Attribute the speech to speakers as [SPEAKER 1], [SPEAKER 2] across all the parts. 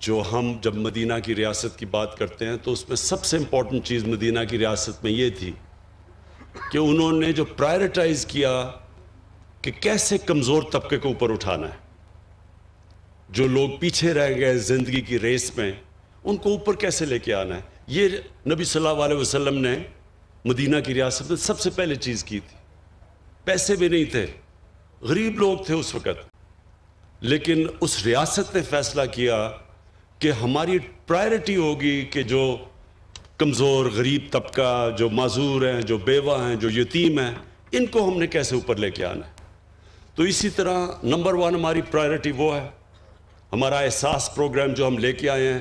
[SPEAKER 1] جو ہم جب مدینہ کی ریاست کی بات کرتے ہیں تو اس میں سب سے امپورٹنٹ چیز مدینہ کی ریاست میں یہ تھی کہ انہوں نے جو پرائرٹائز کیا کہ کیسے کمزور طبقے کو اوپر اٹھانا ہے، جو لوگ پیچھے رہ گئے زندگی کی ریس میں ان کو اوپر کیسے لے کے آنا ہے. یہ نبی صلی اللہ علیہ وسلم نے مدینہ کی ریاست میں سب سے پہلے چیز کی تھی. پیسے بھی نہیں تھے، غریب لوگ تھے اس وقت، لیکن اس ریاست نے فیصلہ کیا کہ ہماری پرائرٹی ہوگی کہ جو کمزور غریب طبقہ، جو معذور ہیں، جو بیوہ ہیں، جو یتیم ہیں، ان کو ہم نے کیسے اوپر لے کے آنا ہے. تو اسی طرح نمبر 1 ہماری پرائرٹی وہ ہے. ہمارا احساس پروگرام جو ہم لے کے آئے ہیں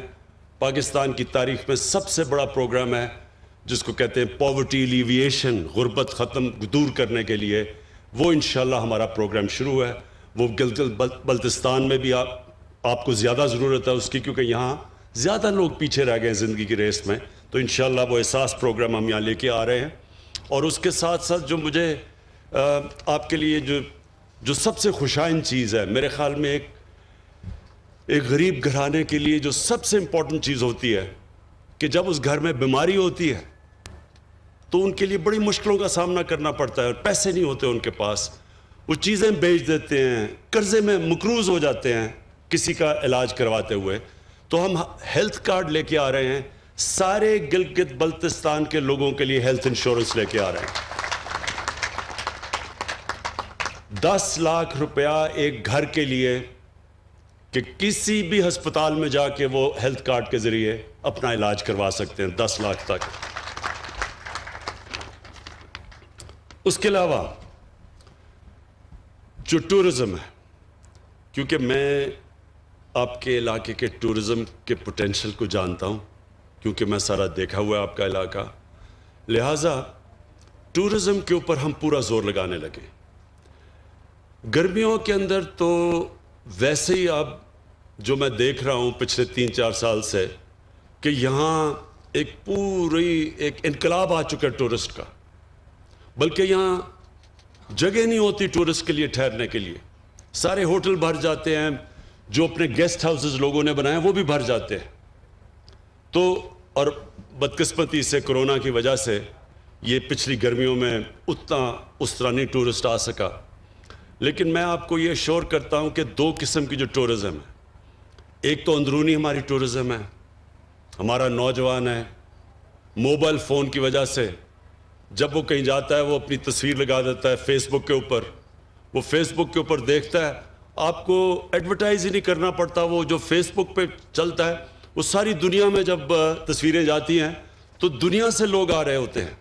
[SPEAKER 1] پاکستان کی تاریخ میں سب سے بڑا پروگرام ہے، جس کو کہتے ہیں پاورٹی ایلیویشن، غربت ختم دور کرنے کے لیے. وہ انشاءاللہ ہمارا پروگرام شروع ہے. وہ گلگت بلتستان میں بھی آپ کو زیادہ ضرورت ہے اس کی، کیونکہ یہاں زیادہ لوگ پیچھے رہ گئے ہیں زندگی کی ریس میں. تو انشاءاللہ وہ احساس پروگرام ہم یہاں لے کے آ رہے ہیں. اور اس کے ساتھ ساتھ جو مجھے آپ کے لیے جو سب سے خوشائن چیز ہے، میرے خیال میں ایک غریب گھرانے کے لیے جو سب سے امپورٹنٹ چیز ہوتی ہے کہ جب اس گھر میں بیماری ہوتی ہے تو ان کے لیے بڑی مشکلوں کا سامنا کرنا پڑتا ہے اور پیسے نہیں ہوتے ان کے پاس. وہ چیزیں بیچ دیتے ہیں، قرضے میں مقروض ہو جاتے ہیں کسی کا علاج کرواتے ہوئے. تو ہم ہیلتھ کارڈ لے کے آ رہے ہیں، سارے گلگت بلتستان کے لوگوں کے لیے ہیلتھ انشورنس لے کے آ رہے ہیں. 10 لاکھ روپیہ ایک گھر کے لیے کہ کسی بھی ہسپتال میں جا کے وہ ہیلتھ کارڈ کے ذریعے اپنا علاج کروا سکتے ہیں، 10 لاکھ تک. اس کے علاوہ جو ٹورزم ہے، کیونکہ میں آپ کے علاقے کے ٹورزم کے پوٹینشل کو جانتا ہوں، کیونکہ میں سارا دیکھا ہوا ہے آپ کا علاقہ، لہٰذا ٹورزم کے اوپر ہم پورا زور لگانے لگے. گرمیوں کے اندر تو ویسے ہی اب جو میں دیکھ رہا ہوں پچھلے 3-4 سال سے کہ یہاں ایک انقلاب آ چکا ہے ٹورسٹ کا، بلکہ یہاں جگہ نہیں ہوتی ٹورسٹ کے لیے ٹھہرنے کے لیے. سارے ہوٹل بھر جاتے ہیں، جو اپنے گیسٹ ہاؤسز لوگوں نے بنائے وہ بھی بھر جاتے ہیں. تو اور بدقسمتی سے کرونا کی وجہ سے یہ پچھلی گرمیوں میں اس طرح نہیں ٹورسٹ آ سکا. لیکن میں آپ کو یہ شور کرتا ہوں کہ 2 قسم کی جو ٹورزم ہے، ایک تو اندرونی ہماری ٹورزم ہے. ہمارا نوجوان ہے، موبائل فون کی وجہ سے جب وہ کہیں جاتا ہے وہ اپنی تصویر لگا دیتا ہے فیس بک کے اوپر. وہ فیس بک کے اوپر دیکھتا ہے، آپ کو ایڈورٹائز ہی نہیں کرنا پڑتا، وہ جو فیس بک پہ چلتا ہے وہ ساری دنیا میں جب تصویریں جاتی ہیں تو دنیا سے لوگ آ رہے ہوتے ہیں.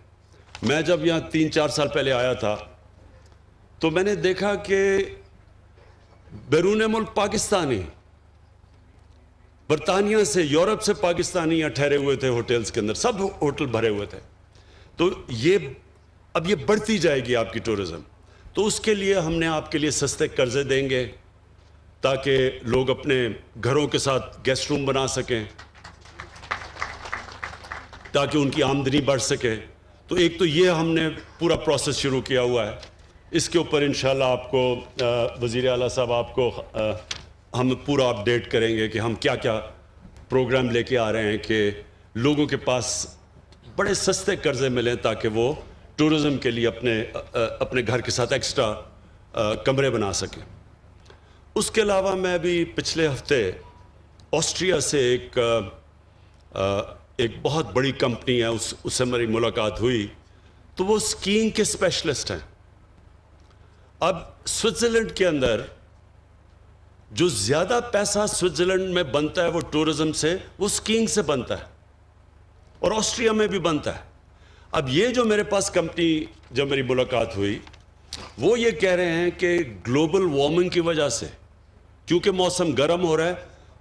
[SPEAKER 1] میں جب یہاں 3-4 سال پہلے آیا تھا تو میں نے دیکھا کہ بیرون ملک پاکستانی، برطانیہ سے، یورپ سے پاکستانی یہاں ٹھہرے ہوئے تھے ہوٹلز کے اندر، سب ہوٹل بھرے ہوئے تھے. تو اب یہ بڑھتی جائے گی آپ کی ٹورزم. تو اس کے لیے ہم نے آپ کے لیے سستے قرضے دیں گے تاکہ لوگ اپنے گھروں کے ساتھ گیسٹ روم بنا سکیں، تاکہ ان کی آمدنی بڑھ سکے. تو ایک تو یہ ہم نے پورا پروسیس شروع کیا ہوا ہے. اس کے اوپر انشاءاللہ آپ کو وزیر اعلیٰ صاحب آپ کو ہم پورا اپڈیٹ کریں گے کہ ہم کیا کیا پروگرام لے کے آ رہے ہیں کہ لوگوں کے پاس بڑے سستے قرضے ملیں تاکہ وہ ٹورزم کے لیے اپنے گھر کے ساتھ ایکسٹرا کمرے بنا سکیں. اس کے علاوہ میں بھی پچھلے ہفتے آسٹریا سے ایک بہت بڑی کمپنی ہے، اس سے میری ملاقات ہوئی. تو وہ اسکیئنگ کے اسپیشلسٹ ہیں. اب سوئٹزرلینڈ کے اندر جو زیادہ پیسہ سوئٹزرلینڈ میں بنتا ہے وہ ٹورزم سے، وہ اسکیئنگ سے بنتا ہے، اور آسٹریا میں بھی بنتا ہے. اب یہ جو میرے پاس کمپنی جب میری ملاقات ہوئی وہ یہ کہہ رہے ہیں کہ گلوبل وارمنگ کی وجہ سے کیونکہ موسم گرم ہو رہا ہے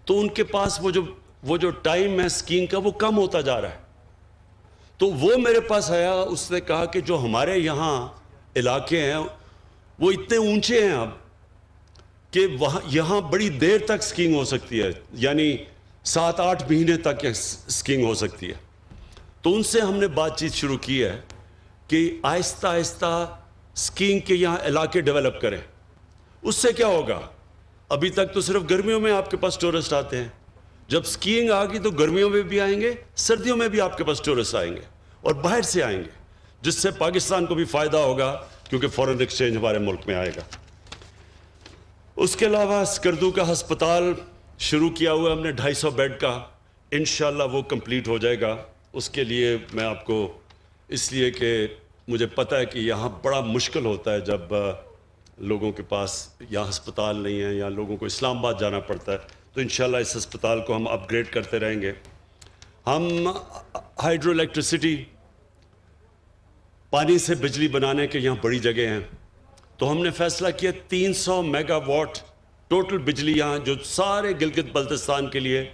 [SPEAKER 1] تو ان کے پاس وہ جو ٹائم ہے اسکیئنگ کا وہ کم ہوتا جا رہا ہے. تو وہ میرے پاس آیا، اس نے کہا کہ جو ہمارے یہاں علاقے ہیں وہ اتنے اونچے ہیں اب کہ یہاں بڑی دیر تک اسکیئنگ ہو سکتی ہے، یعنی 7-8 مہینے تک اسکیئنگ ہو سکتی ہے. تو ان سے ہم نے بات چیت شروع کی ہے کہ آہستہ آہستہ اسکیئنگ کے یہاں علاقے ڈیولپ کریں. اس سے کیا ہوگا؟ ابھی تک تو صرف گرمیوں میں آپ کے پاس ٹورسٹ آتے ہیں، جب سکیئنگ آ گئی تو گرمیوں میں بھی آئیں گے, سردیوں میں بھی آپ کے پاس ٹورسٹ آئیں گے اور باہر سے آئیں گے, جس سے پاکستان کو بھی فائدہ ہوگا کیونکہ فورن ایکسچینج ہمارے ملک میں آئے گا. اس کے علاوہ سکردو کا ہسپتال شروع کیا ہوا ہم نے 250 بیڈ کا, انشاءاللہ وہ کمپلیٹ ہو جائے گا. اس کے لیے میں آپ کو, اس لیے کہ مجھے پتہ ہے کہ یہاں بڑا مشکل ہوتا ہے جب لوگوں کے پاس یہاں ہسپتال نہیں ہے یا لوگوں کو اسلام آباد جانا پڑتا ہے, تو انشاءاللہ اس ہسپتال کو ہم اپ گریڈ کرتے رہیں گے. ہم ہائیڈرو الیکٹریسٹی, پانی سے بجلی بنانے کے یہاں بڑی جگہ ہیں, تو ہم نے فیصلہ کیا 300 میگا واٹ ٹوٹل بجلی یہاں, جو سارے گلگت بلتستان کے لیے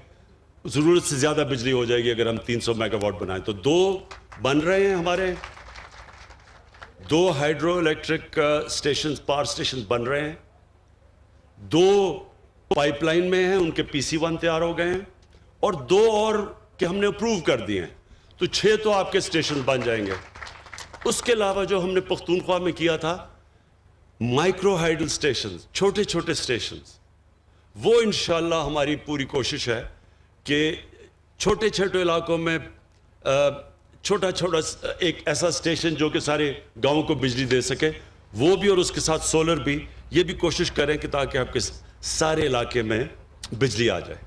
[SPEAKER 1] ضرورت سے زیادہ بجلی ہو جائے گی اگر ہم 300 میگا واٹ بنائیں. تو 2 بن رہے ہیں ہمارے, 2 hydro electric stations, power station بن رہے ہیں, 2 پائپ لائن میں ہیں, ان کے PC1 تیار ہو گئے ہیں, اور 2 اور کہ ہم نے اپروو کر دیے ہیں, تو 6 تو آپ کے اسٹیشن بن جائیں گے. اس کے علاوہ جو ہم نے پختونخوا میں کیا تھا مائکرو ہائیڈل اسٹیشنز, چھوٹے چھوٹے اسٹیشنز, وہ انشاءاللہ ہماری پوری کوشش ہے کہ چھوٹے چھوٹے علاقوں میں چھوٹا چھوٹا ایک ایسا اسٹیشن جو کہ سارے گاؤں کو بجلی دے سکے, وہ بھی, اور اس کے ساتھ سولر بھی, یہ بھی کوشش کریں کہ تاکہ آپ کے سارے علاقے میں بجلی آ جائے.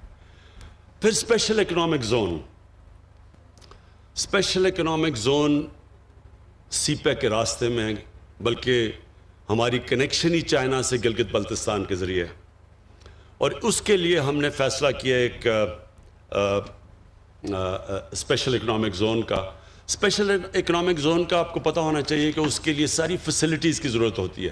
[SPEAKER 1] پھر special economic zone, special economic zone CPEC کے راستے میں, بلکہ ہماری کنیکشن ہی چائنا سے گلگت بلتستان کے ذریعے, اور اس کے لیے ہم نے فیصلہ کیا ایک اسپیشل اکنامک زون کا. اسپیشل اکنامک زون کا آپ کو پتہ ہونا چاہیے کہ اس کے لیے ساری فیسلٹیز کی ضرورت ہوتی ہے.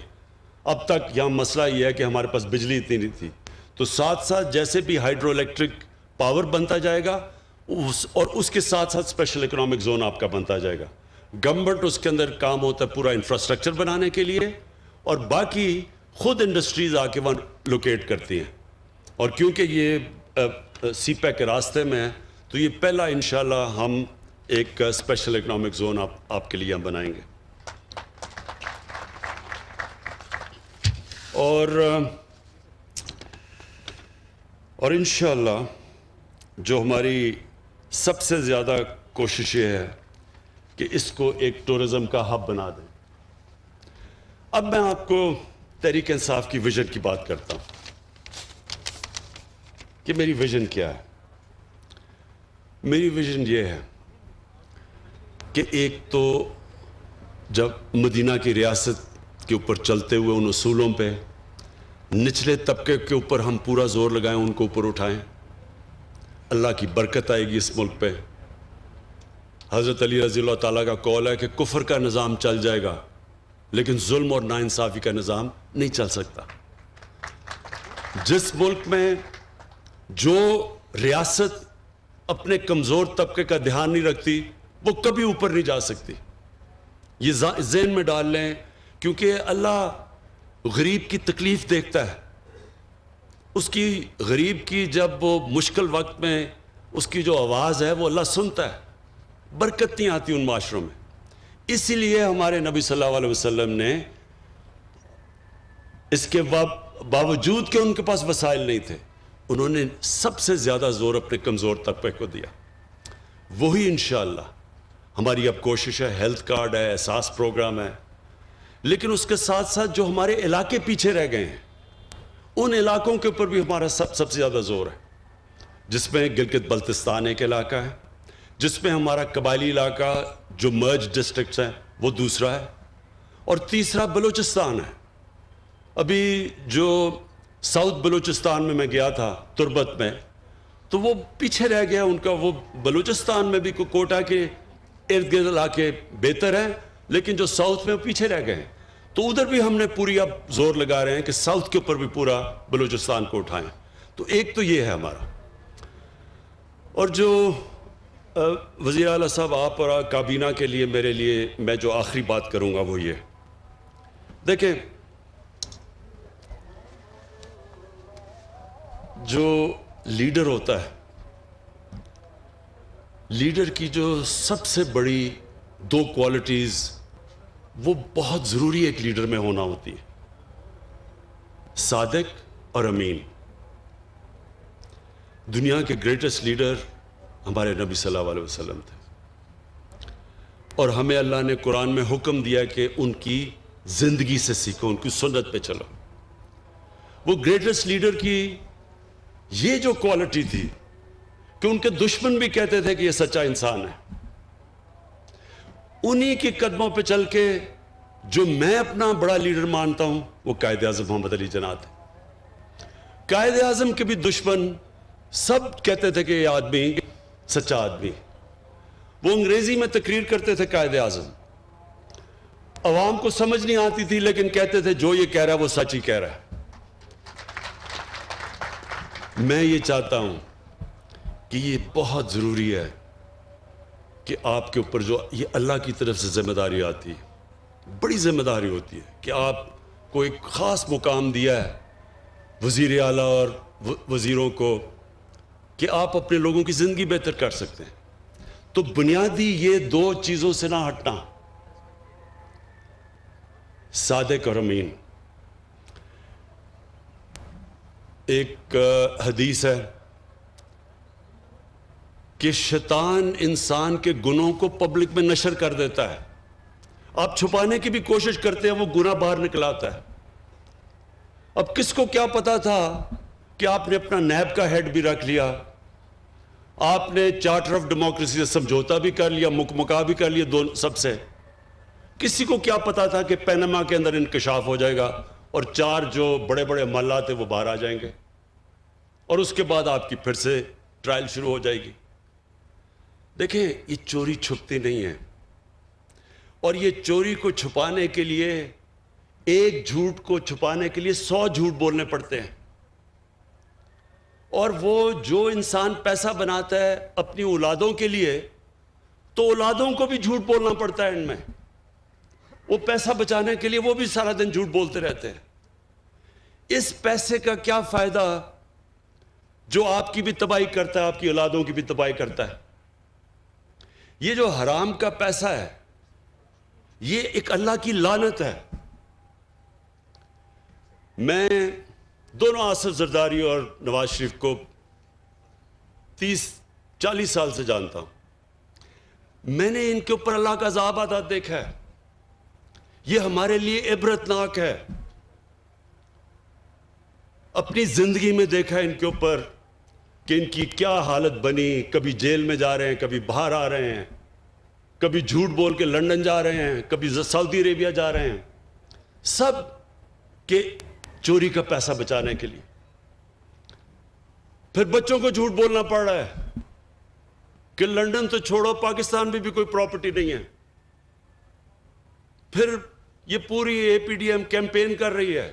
[SPEAKER 1] اب تک یہاں مسئلہ یہ ہے کہ ہمارے پاس بجلی اتنی نہیں تھی, تو ساتھ ساتھ جیسے بھی ہائیڈرو الیکٹرک پاور بنتا جائے گا اور اس کے ساتھ ساتھ اسپیشل اکنامک زون آپ کا بنتا جائے گا. گورنمنٹ اس کے اندر کام ہوتا ہے پورا انفراسٹرکچر بنانے کے لیے, اور باقی خود انڈسٹریز آ کے وہاں لوکیٹ کرتی ہیں. اور کیونکہ یہ سی پیک کے راستے میں ہے, تو یہ پہلا انشاءاللہ ہم ایک اسپیشل اکنامک زون آپ کے لیے ہم بنائیں گے. اور انشاءاللہ جو ہماری سب سے زیادہ کوشش یہ ہے کہ اس کو ایک ٹورزم کا ہب بنا دیں. اب میں آپ کو تحریک انصاف کی ویژن کی بات کرتا ہوں کہ میری ویژن کیا ہے. میری ویژن یہ ہے کہ ایک تو جب مدینہ کی ریاست کے اوپر چلتے ہوئے ان اصولوں پہ نچلے طبقے کے اوپر ہم پورا زور لگائیں, ان کو اوپر اٹھائیں, اللہ کی برکت آئے گی اس ملک پہ. حضرت علی رضی اللہ تعالیٰ کا قول ہے کہ کفر کا نظام چل جائے گا لیکن ظلم اور ناانصافی کا نظام نہیں چل سکتا. جس ملک میں جو ریاست اپنے کمزور طبقے کا دھیان نہیں رکھتی وہ کبھی اوپر نہیں جا سکتی. یہ ذہن میں ڈال لیں, کیونکہ اللہ غریب کی تکلیف دیکھتا ہے. اس کی غریب کی جب وہ مشکل وقت میں اس کی جو آواز ہے وہ اللہ سنتا ہے. برکت نہیں آتی ان معاشروں میں. اسی لیے ہمارے نبی صلی اللہ علیہ وسلم نے اس کے باوجود کہ ان کے پاس وسائل نہیں تھے, انہوں نے سب سے زیادہ زور اپنے کمزور طبقے کو دیا. وہی انشاءاللہ ہماری اب کوشش ہے. ہیلتھ کارڈ ہے, احساس پروگرام ہے, لیکن اس کے ساتھ ساتھ جو ہمارے علاقے پیچھے رہ گئے ہیں ان علاقوں کے اوپر بھی ہمارا سب سے زیادہ زور ہے, جس میں گلگت بلتستان ایک علاقہ ہے, جس میں ہمارا قبائلی علاقہ جو مرج ڈسٹرکٹس ہیں وہ دوسرا ہے, اور تیسرا بلوچستان ہے. ابھی جو ساؤتھ بلوچستان میں گیا تھا تربت میں, تو وہ پیچھے رہ گیا ان کا. وہ بلوچستان میں بھی کوٹا کے ارد گرد علاقے بہتر ہیں, لیکن جو ساؤتھ میں وہ پیچھے رہ گئے ہیں. تو ادھر بھی ہم نے پوری اب زور لگا رہے ہیں کہ ساؤتھ کے اوپر بھی پورا بلوچستان کو اٹھائیں. تو ایک تو یہ ہے ہمارا. اور جو وزیر اعلیٰ صاحب آپ اور کابینہ کے لیے میرے لیے میں جو آخری بات کروں گا وہ یہ, دیکھیں جو لیڈر ہوتا ہے, لیڈر کی جو سب سے بڑی 2 کوالٹیز وہ بہت ضروری ایک لیڈر میں ہونا ہوتی ہے, صادق اور امین. دنیا کے گریٹسٹ لیڈر ہمارے نبی صلی اللہ علیہ وسلم تھے، اور ہمیں اللہ نے قرآن میں حکم دیا کہ ان کی زندگی سے سیکھو، ان کی سنت پہ چلو۔ وہ گریٹسٹ لیڈر کی یہ جو کوالٹی تھی کہ ان کے دشمن بھی کہتے تھے کہ یہ سچا انسان ہے، انہی کے قدموں پہ چل کے جو میں اپنا بڑا لیڈر مانتا ہوں وہ قائد اعظم محمد علی جناح تھے۔ قائد اعظم کے بھی دشمن سب کہتے تھے کہ یہ آدمی سچا آدمی۔ وہ انگریزی میں تقریر کرتے تھے قائد اعظم، عوام کو سمجھ نہیں آتی تھی لیکن کہتے تھے جو یہ کہہ رہا ہے وہ سچ ہی کہہ رہا ہے۔ میں یہ چاہتا ہوں کہ یہ بہت ضروری ہے کہ آپ کے اوپر جو یہ اللہ کی طرف سے ذمہ داری آتی ہے، بڑی ذمہ داری ہوتی ہے کہ آپ کو ایک خاص مقام دیا ہے وزیر اعلیٰ اور وزیروں کو کہ آپ اپنے لوگوں کی زندگی بہتر کر سکتے ہیں، تو بنیادی یہ دو چیزوں سے نہ ہٹنا، صادق اور امین۔ ایک حدیث ہے کہ شیطان انسان کے گناہوں کو پبلک میں نشر کر دیتا ہے، آپ چھپانے کی بھی کوشش کرتے ہیں وہ گناہ باہر نکل آتا ہے۔ اب کس کو کیا پتا تھا کہ آپ نے اپنا نیب کا ہیڈ بھی رکھ لیا، آپ نے چارٹر آف ڈیموکریسی سے سمجھوتا بھی کر لیا، مکمکا بھی کر لیا دونوں سب سے۔ کسی کو کیا پتا تھا کہ پینما کے اندر انکشاف ہو جائے گا اور 4 جو بڑے بڑے معاملات ہیں وہ باہر آ جائیں گے، اور اس کے بعد آپ کی پھر سے ٹرائل شروع ہو جائے گی۔ دیکھیں یہ چوری چھپتی نہیں ہے، اور یہ چوری کو چھپانے کے لیے، ایک جھوٹ کو چھپانے کے لیے 100 جھوٹ بولنے پڑتے ہیں، اور وہ جو انسان پیسہ بناتا ہے اپنی اولادوں کے لیے تو اولادوں کو بھی جھوٹ بولنا پڑتا ہے ان میں، وہ پیسہ بچانے کے لیے وہ بھی سارا دن جھوٹ بولتے رہتے ہیں۔ اس پیسے کا کیا فائدہ جو آپ کی بھی تباہی کرتا ہے، آپ کی اولادوں کی بھی تباہی کرتا ہے؟ یہ جو حرام کا پیسہ ہے یہ ایک اللہ کی لعنت ہے۔ میں دونوں آصف زرداری اور نواز شریف کو 30-40 سال سے جانتا ہوں، میں نے ان کے اوپر اللہ کا عذاب آتا دیکھا ہے، یہ ہمارے لیے عبرتناک ہے۔ اپنی زندگی میں دیکھا ہے ان کے اوپر کہ ان کی کیا حالت بنی، کبھی جیل میں جا رہے ہیں، کبھی باہر آ رہے ہیں، کبھی جھوٹ بول کے لندن جا رہے ہیں، کبھی سعودی عربیہ جا رہے ہیں، سب کے چوری کا پیسہ بچانے کے لیے۔ پھر بچوں کو جھوٹ بولنا پڑ رہا ہے کہ لندن تو چھوڑو پاکستان میں بھی کوئی پراپرٹی نہیں ہے۔ پھر یہ پوری اے پی ڈی ایم کیمپین کر رہی ہے،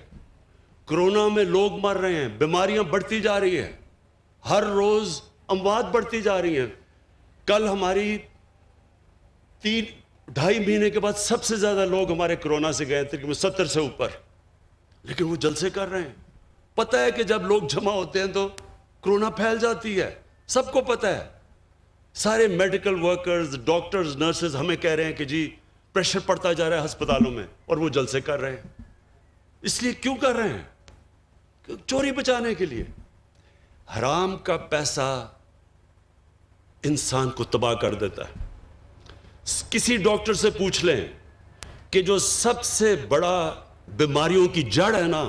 [SPEAKER 1] کرونا میں لوگ مر رہے ہیں، بیماریاں بڑھتی جا رہی ہیں، ہر روز اموات بڑھتی جا رہی ہیں۔ کل ہماری 3-2.5 مہینے کے بعد سب سے زیادہ لوگ ہمارے کرونا سے گئے تقریباً 70 سے اوپر، لیکن وہ جلسے کر رہے ہیں۔ پتہ ہے کہ جب لوگ جمع ہوتے ہیں تو کرونا پھیل جاتی ہے، سب کو پتہ ہے۔ سارے میڈیکل ورکرز، ڈاکٹرز، نرسز ہمیں کہہ رہے ہیں کہ جی پریشر پڑتا جا رہا ہے ہسپتالوں میں، اور وہ جلسے کر رہے ہیں۔ اس لیے کیوں کر رہے ہیں؟ چوری بچانے کے لیے۔ حرام کا پیسہ انسان کو تباہ کر دیتا ہے۔ کسی ڈاکٹر سے پوچھ لیں کہ جو سب سے بڑا بیماریوں کی جڑ ہے نا،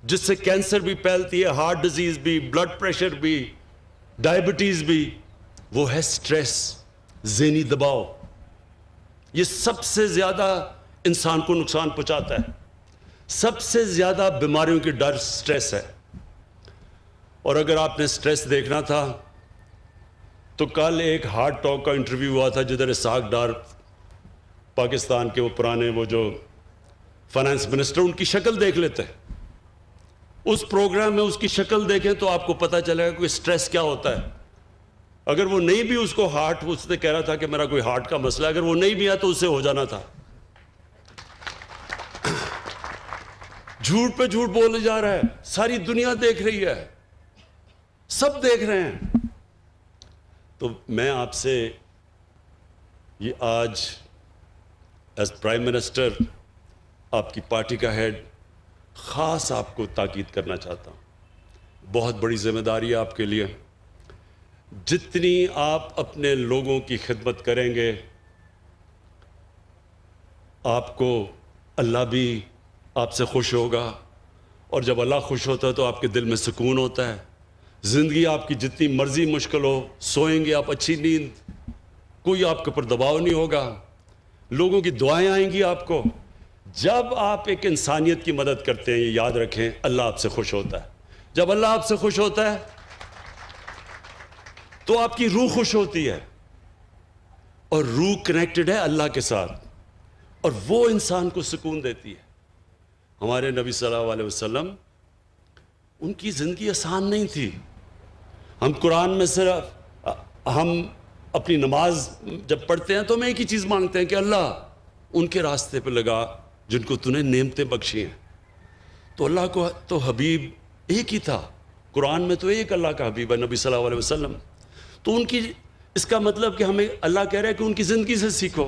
[SPEAKER 1] جس سے کینسر بھی پھیلتی ہے، ہارٹ ڈیزیز بھی، بلڈ پریشر بھی، ڈائبٹیز بھی، وہ ہے سٹریس، ذہنی دباؤ۔ یہ سب سے زیادہ انسان کو نقصان پہنچاتا ہے۔ سب سے زیادہ بیماریوں کی ڈر سٹریس ہے۔ اور اگر آپ نے سٹریس دیکھنا تھا تو کل ایک ہارٹ ٹاک کا انٹرویو ہوا تھا جدھر اسحاق ڈار، پاکستان کے وہ پرانے وہ جو فائنانس منسٹر، ان کی شکل دیکھ لیتے ہیں۔ اس پروگرام میں اس کی شکل دیکھیں تو آپ کو پتہ چلے گا کہ سٹریس کیا ہوتا ہے۔ اگر وہ نہیں بھی اس کو ہارٹ، اس نے کہہ رہا تھا کہ میرا کوئی ہارٹ کا مسئلہ ہے، اگر وہ نہیں بھی آیا تو اسے ہو جانا تھا۔ جھوٹ پہ جھوٹ بولے جا رہا ہے، ساری دنیا دیکھ رہی ہے، سب دیکھ رہے ہیں۔ تو میں آپ سے یہ آج ایز پرائم منسٹر، آپ کی پارٹی کا ہیڈ، خاص آپ کو تاکید کرنا چاہتا ہوں بہت بڑی ذمہ داری ہے آپ کے لیے. جتنی آپ اپنے لوگوں کی خدمت کریں گے آپ کو اللہ بھی آپ سے خوش ہوگا, اور جب اللہ خوش ہوتا ہے تو آپ کے دل میں سکون ہوتا ہے. زندگی آپ کی جتنی مرضی مشکل ہو, سوئیں گے آپ اچھی نیند, کوئی آپ کے اوپر دباؤ نہیں ہوگا, لوگوں کی دعائیں آئیں گی آپ کو. جب آپ ایک انسانیت کی مدد کرتے ہیں, یہ یاد رکھیں, اللہ آپ سے خوش ہوتا ہے. جب اللہ آپ سے خوش ہوتا ہے تو آپ کی روح خوش ہوتی ہے, اور روح کنیکٹڈ ہے اللہ کے ساتھ, اور وہ انسان کو سکون دیتی ہے. ہمارے نبی صلی اللہ علیہ وسلم, ان کی زندگی آسان نہیں تھی. ہم قرآن میں صرف ہم اپنی نماز جب پڑھتے ہیں تو ہم ایک ہی چیز مانگتے ہیں کہ اللہ ان کے راستے پہ لگا جن کو تو نے نعمتیں بخشی ہیں. تو اللہ کو تو حبیب ایک ہی تھا, قرآن میں تو ایک اللہ کا حبیب ہے نبی صلی اللہ علیہ وسلم. تو ان کی, اس کا مطلب کہ ہمیں اللہ کہہ رہا ہے کہ ان کی زندگی سے سیکھو.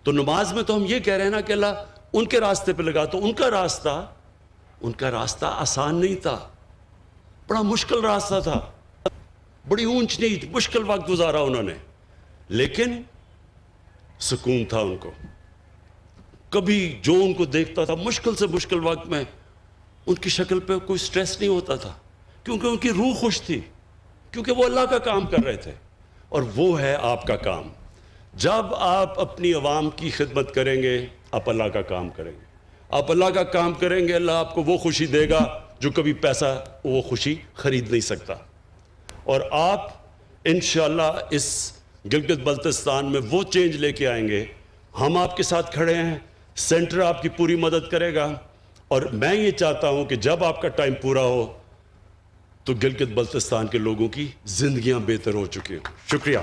[SPEAKER 1] تو نماز میں تو ہم یہ کہہ رہے ہیں نا کہ اللہ ان کے راستے پہ لگا. تو ان کا راستہ آسان نہیں تھا, بڑا مشکل راستہ تھا, بڑی اونچ نیچ مشکل وقت گزارا انہوں نے, لیکن سکون تھا ان کو. کبھی جو ان کو دیکھتا تھا مشکل سے مشکل وقت میں ان کی شکل پہ کوئی سٹریس نہیں ہوتا تھا, کیونکہ ان کی روح خوش تھی, کیونکہ وہ اللہ کا کام کر رہے تھے. اور وہ ہے آپ کا کام. جب آپ اپنی عوام کی خدمت کریں گے آپ اللہ کا کام کریں گے. آپ اللہ کا کام کریں گے, اللہ آپ کو وہ خوشی دے گا جو کبھی پیسہ وہ خوشی خرید نہیں سکتا. اور آپ انشاءاللہ اس گلگت بلتستان میں وہ چینج لے کے آئیں گے. ہم آپ کے ساتھ کھڑے ہیں, سینٹر آپ کی پوری مدد کرے گا, اور میں یہ چاہتا ہوں کہ جب آپ کا ٹائم پورا ہو تو گلگت بلتستان کے لوگوں کی زندگیاں بہتر ہو چکی ہوں. شکریہ.